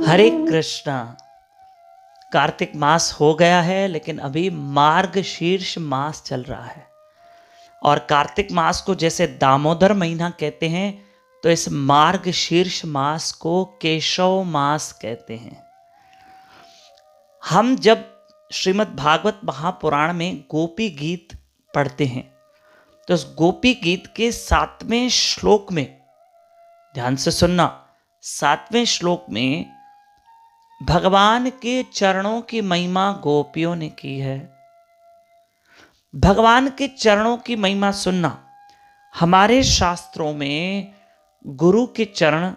हरे कृष्णा। कार्तिक मास हो गया है, लेकिन अभी मार्गशीर्ष मास चल रहा है। और कार्तिक मास को जैसे दामोदर महीना कहते हैं, तो इस मार्गशीर्ष मास को केशव मास कहते हैं। हम जब श्रीमद् भागवत महापुराण में गोपी गीत पढ़ते हैं, तो उस गोपी गीत के 7वें श्लोक में, ध्यान से सुनना, 7वें श्लोक में भगवान के चरणों की महिमा गोपियों ने की है। भगवान के चरणों की महिमा सुनना। हमारे शास्त्रों में गुरु के चरण,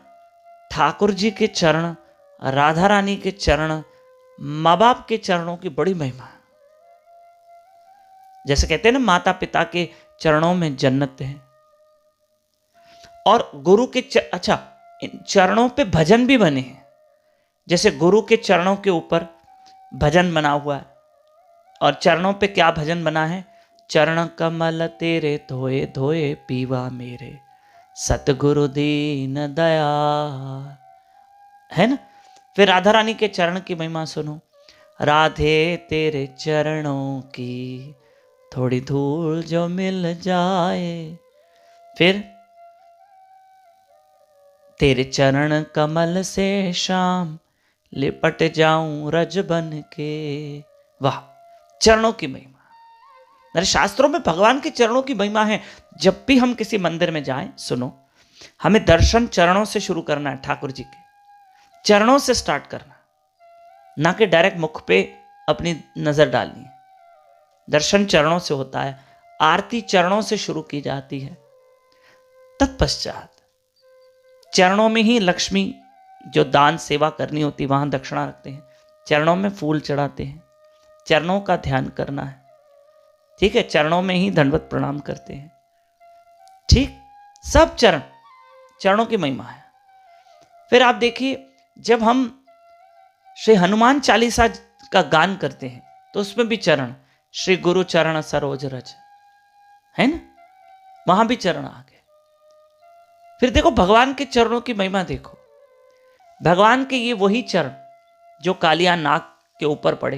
ठाकुर जी के चरण, राधा रानी के चरण, माँ बाप के चरणों की बड़ी महिमा है। जैसे कहते हैं ना, माता पिता के चरणों में जन्नत है। और गुरु के अच्छा, इन चरणों पे भजन भी बने हैं। जैसे गुरु के चरणों के ऊपर भजन बना हुआ है। और चरणों पे क्या भजन बना है? चरण कमल तेरे धोए धोए पीवा मेरे, सतगुरु दीन दया, है ना। फिर राधा रानी के चरण की महिमा सुनो। राधे तेरे चरणों की थोड़ी धूल जो मिल जाए, फिर तेरे चरण कमल से शाम लिपट जाऊं रज बन के। वाह, चरणों की महिमा। मेरे शास्त्रों में भगवान के चरणों की महिमा है। जब भी हम किसी मंदिर में जाएं, सुनो, हमें दर्शन चरणों से शुरू करना है। ठाकुर जी के चरणों से स्टार्ट करना, ना कि डायरेक्ट मुख पे अपनी नजर डालनी है। दर्शन चरणों से होता है। आरती चरणों से शुरू की जाती है। तत्पश्चात चरणों में ही लक्ष्मी जो दान सेवा करनी होती, वहां दक्षिणा रखते हैं, चरणों में फूल चढ़ाते हैं। चरणों का ध्यान करना है, ठीक है। चरणों में ही दंडवत प्रणाम करते हैं, ठीक। सब चरणों की महिमा है। फिर आप देखिए, जब हम श्री हनुमान चालीसा का गान करते हैं, तो उसमें भी चरण, श्री गुरु चरण सरोज रज, है ना, वहां भी चरण आ गए। फिर देखो भगवान के चरणों की महिमा देखो। भगवान के ये वही चरण जो कालिया नाग के ऊपर पड़े,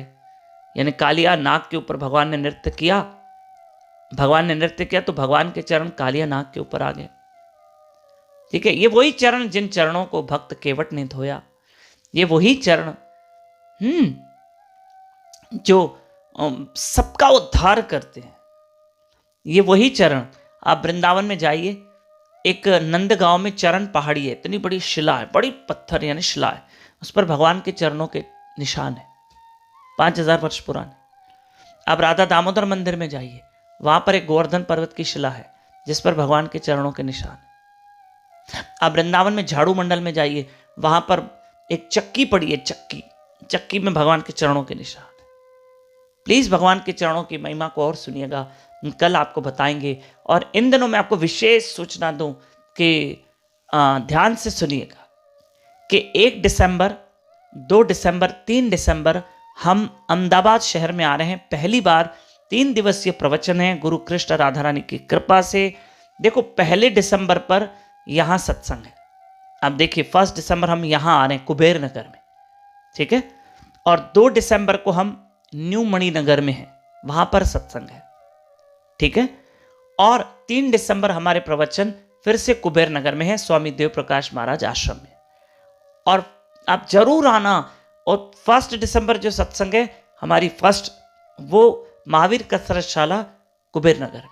यानी कालिया नाग के ऊपर भगवान ने नृत्य किया। तो भगवान के चरण कालिया नाग के ऊपर आ गए, ठीक है। ये वही चरण जिन चरणों को भक्त केवट ने धोया। ये वही चरण जो सबका उद्धार करते हैं। ये वही चरण। आप वृंदावन में जाइए, एक नंदगांव में चरण पहाड़ी है, इतनी बड़ी शिला है, बड़ी पत्थर यानी शिला है, उस पर भगवान के चरणों के निशान है, 5000 वर्ष पुराने। अब राधा दामोदर मंदिर में जाइए, वहां पर एक गोवर्धन पर्वत की शिला है, जिस पर भगवान के चरणों के निशान है। अब वृंदावन में झाड़ू मंडल में जाइए, वहां पर एक चक्की पड़ी है, चक्की में भगवान के चरणों के निशान है। प्लीज भगवान के चरणों की महिमा को और सुनिएगा, कल आपको बताएंगे। और इन दिनों मैं आपको विशेष सूचना दूं कि ध्यान से सुनिएगा कि 1 दिसंबर, 2 दिसंबर, 3 दिसंबर हम अहमदाबाद शहर में आ रहे हैं। पहली बार 3 दिवसीय प्रवचन है गुरु कृष्ण राधा रानी की कृपा से। देखो, 1 दिसंबर पर यहां सत्संग है। अब देखिए, 1 दिसंबर हम यहां आ रहे हैं कुबेर नगर में, ठीक है। और 2 दिसंबर को हम न्यू मणिनगर में हैं, वहां पर सत्संग है, ठीक है। और 3 दिसंबर हमारे प्रवचन फिर से कुबेर नगर में है, स्वामी देव प्रकाश महाराज आश्रम में। और आप जरूर आना। और 1 दिसंबर जो सत्संग है हमारी फर्स्ट, वो महावीर कसरतशाला कुबेर नगर में।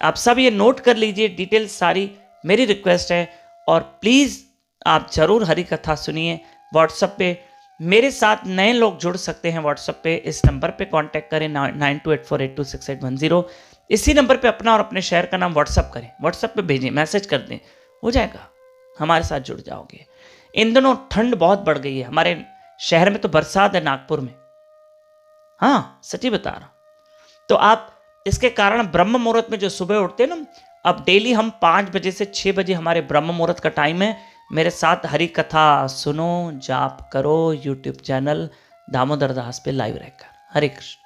आप सब ये नोट कर लीजिए, डिटेल सारी मेरी रिक्वेस्ट है। और प्लीज आप जरूर हरि कथा सुनिए। व्हाट्सएप पे मेरे साथ नए लोग जुड़ सकते हैं। व्हाट्सएप पे इस नंबर पे कांटेक्ट करें, 9284826810। इसी नंबर पे अपना और अपने शहर का नाम व्हाट्सएप करें, व्हाट्सएप पे भेजें, मैसेज कर दें, हो जाएगा, हमारे साथ जुड़ जाओगे। इन दिनों ठंड बहुत बढ़ गई है हमारे शहर में, तो बरसात है नागपुर में, हाँ सच्ची बता रहा हूं। तो आप इसके कारण ब्रह्म मुहूर्त में जो सुबह उठते हैं ना, अब डेली हम 5 बजे से 6 बजे हमारे ब्रह्म मुहूर्त का टाइम है। मेरे साथ हरि कथा सुनो, जाप करो, यूट्यूब चैनल दामोदर दास पे लाइव रहकर। हरे कृष्ण।